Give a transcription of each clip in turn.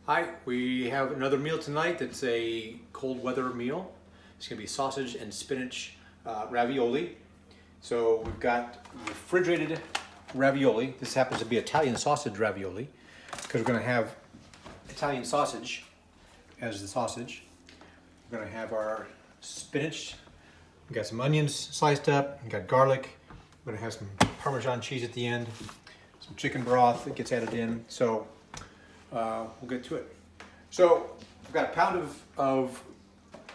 Hi, we have another meal tonight that's a cold weather meal. It's going to be sausage and spinach ravioli. So we've got refrigerated ravioli. This happens to be Italian sausage ravioli because we're going to have Italian sausage as the sausage. We're going to have our spinach. We've got some onions sliced up. We've got garlic. We're going to have some Parmesan cheese at the end. Some chicken broth that gets added in. So we'll get to it. So I've got a pound of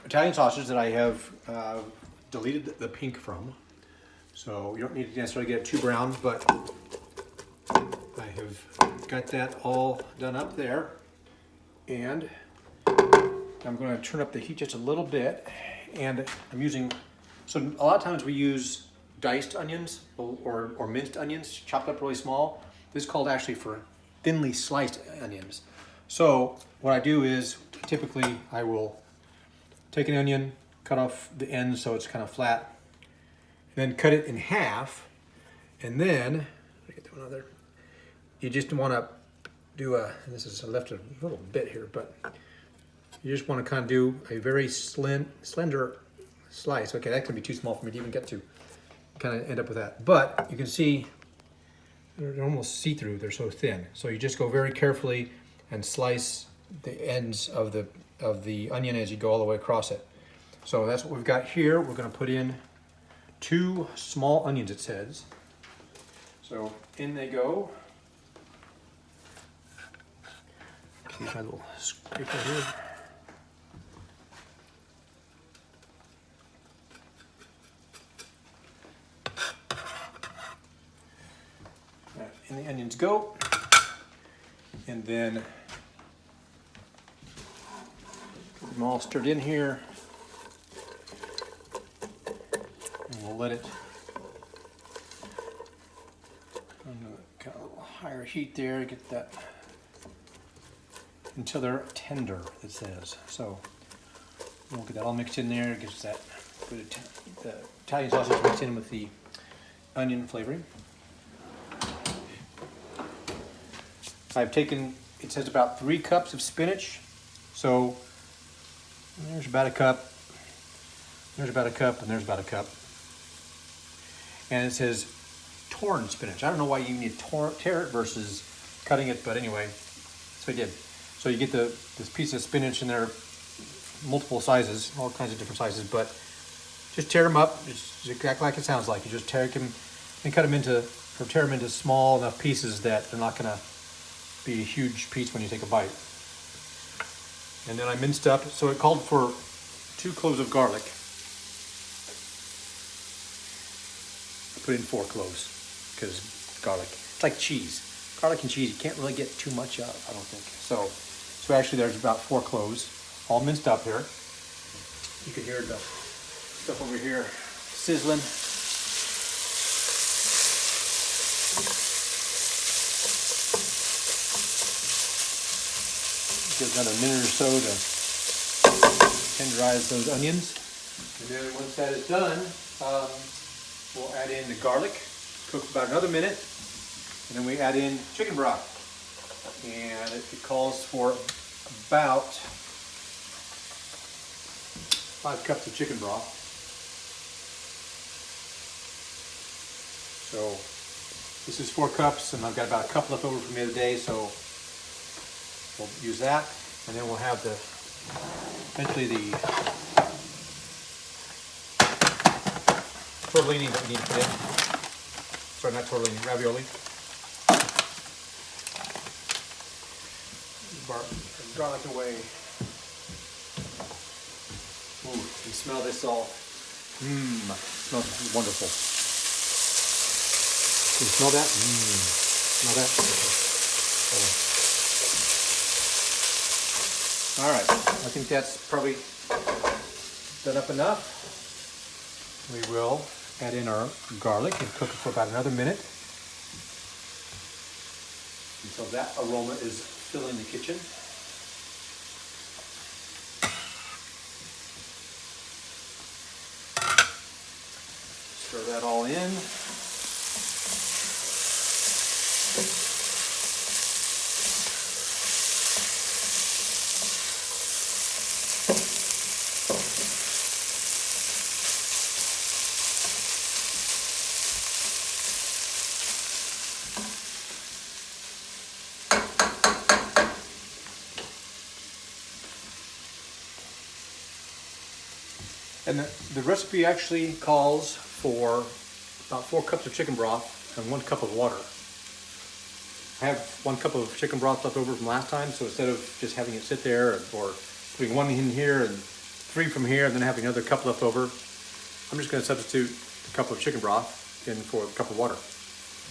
Italian sausage that I have deleted the pink from. So you don't need to necessarily get it too brown, but I have got that all done up there. And I'm going to turn up the heat just a little bit. And I'm using, so a lot of times we use diced onions or minced onions, chopped up really small. This is called actually for thinly sliced onions. So what I do is typically I will take an onion, cut off the ends so it's kind of flat, then cut it in half, and then I get to another. You just want to do a. This is I left a little bit here, but you just want to kind of do a very slender slice. Okay, that can be too small for me to even get to. Kind of end up with that, but you can see they're almost see-through. They're so thin. So you just go very carefully and slice the ends of the onion as you go all the way across it. So that's what we've got here. We're going to put in 2 small onions, it says. So in they go. Keep my little scraper here. In the onions go, and then get them all stirred in here, and we'll let it on a kind of a little higher heat there, get that until they're tender, it says. So we'll get that all mixed in there, gets that good the Italian sausage mixed in with the onion flavoring. I've taken, it says about 3 cups of spinach. So there's about a cup, there's about a cup, and there's about a cup. And it says torn spinach. I don't know why you need to tear it versus cutting it, but anyway, so I did. So you get this piece of spinach in there, multiple sizes, all kinds of different sizes, but just tear them up. It's exactly like it sounds like. You just tear them and cut them into, or tear them into small enough pieces that they're not gonna be a huge piece when you take a bite. And then I minced up, so it called for 2 cloves of garlic. I put in 4 cloves because garlic, it's like cheese. Garlic and cheese, you can't really get too much of, I don't think. So actually there's about 4 cloves, all minced up here. You can hear the stuff over here sizzling. Give it another minute or so to tenderize those onions. And then once that is done, we'll add in the garlic, cook for about another minute, and then we add in chicken broth. And it calls for about 5 cups of chicken broth. So this is 4 cups, and I've got about a cup left over from the other day, so we'll use that, and then we'll have eventually the tortellini that we need to put in. Sorry, not tortellini, ravioli. Garlic away. Ooh, you smell this all. Smells wonderful. Can you smell that? Smell that? Oh. All right, I think that's probably done up enough. We will add in our garlic and cook it for about another minute until that aroma is filling the kitchen. Stir that all in. And the recipe actually calls for about 4 cups of chicken broth and 1 cup of water. I have 1 cup of chicken broth left over from last time, so instead of just having it sit there or putting 1 in here and 3 from here and then having another cup left over, I'm just going to substitute the cup of chicken broth in for a cup of water.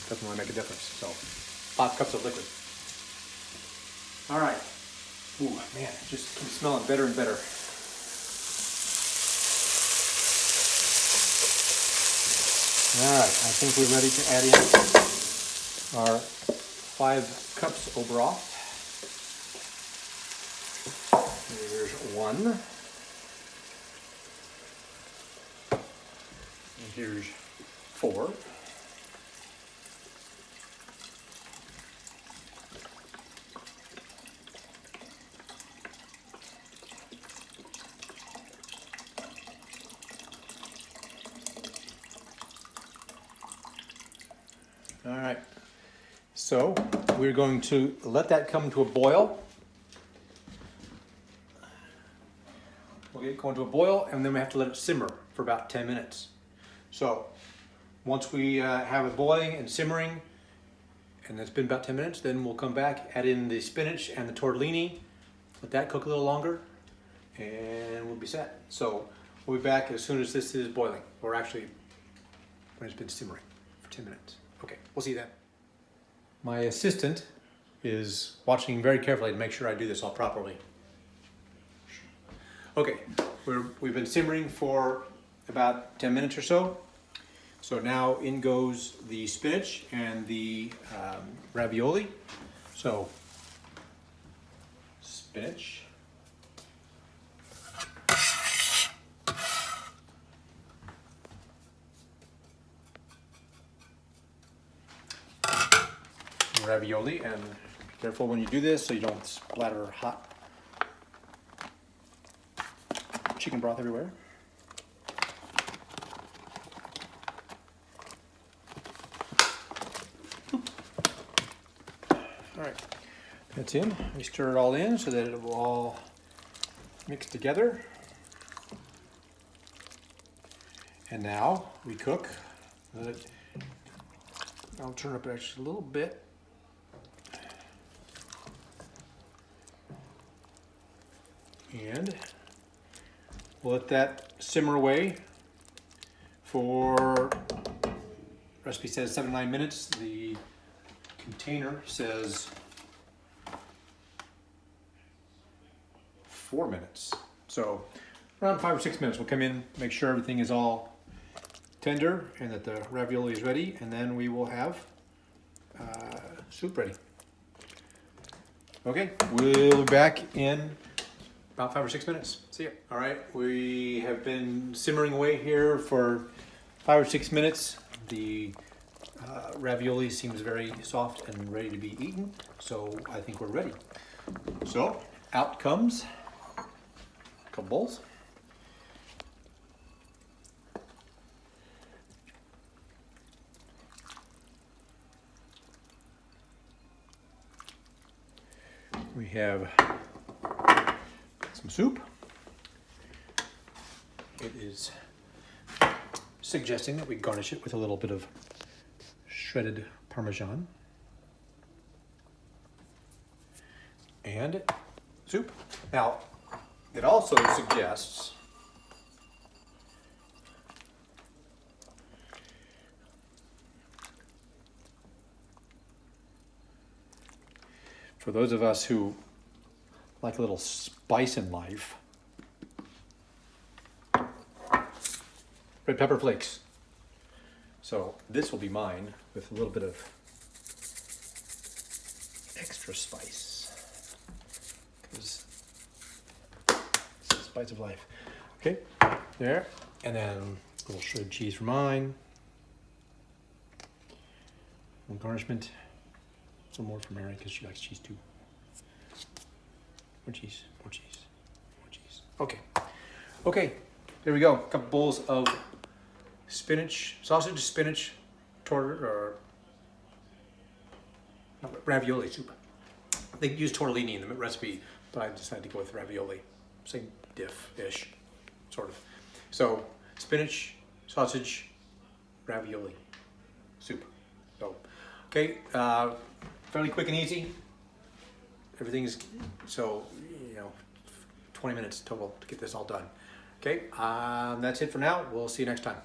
Doesn't really make a difference. So 5 cups of liquid. All right. Ooh, man, it just keeps smelling better and better. All right, I think we're ready to add in our 5 cups of broth. Here's 1. And here's 4. All right, so we're going to let that come to a boil. We'll get it going to a boil, and then we have to let it simmer for about 10 minutes. So once we have it boiling and simmering, and it's been about 10 minutes, then we'll come back, add in the spinach and the tortellini, let that cook a little longer, and we'll be set. So we'll be back as soon as this is boiling, or actually when it's been simmering for 10 minutes. Okay, we'll see you then. My assistant is watching very carefully to make sure I do this all properly. Okay, we've been simmering for about 10 minutes or so. So now in goes the spinach and the ravioli. So spinach. Ravioli, and be careful when you do this so you don't splatter hot chicken broth everywhere. All right, that's in. We stir it all in so that it will all mix together. And now we cook. I'll turn up actually a little bit. And we'll let that simmer away for, recipe says 7 to 9 minutes. The container says 4 minutes. So around 5 or 6 minutes, we'll come in, make sure everything is all tender and that the ravioli is ready, and then we will have soup ready. Okay, we'll be back in about 5 or 6 minutes. See ya. All right, we have been simmering away here for 5 or 6 minutes. The ravioli seems very soft and ready to be eaten, so I think we're ready. So out comes a couple bowls. We have some soup. It is suggesting that we garnish it with a little bit of shredded Parmesan. And soup. Now, it also suggests for those of us who like a little spice in life, red pepper flakes. So this will be mine with a little bit of extra spice, because it's the spice of life. Okay, there, and then a little shredded cheese for mine. A little garnishment. A little more for Mary because she likes cheese too. More cheese, more cheese, more cheese. Okay. Okay, there we go. A couple bowls of spinach, sausage, spinach, ravioli soup. They use tortellini in the recipe, but I decided to go with ravioli. Same diff-ish, sort of. So spinach, sausage, ravioli soup. So, okay, fairly quick and easy. Everything's, so, 20 minutes total to get this all done. Okay, that's it for now. We'll see you next time.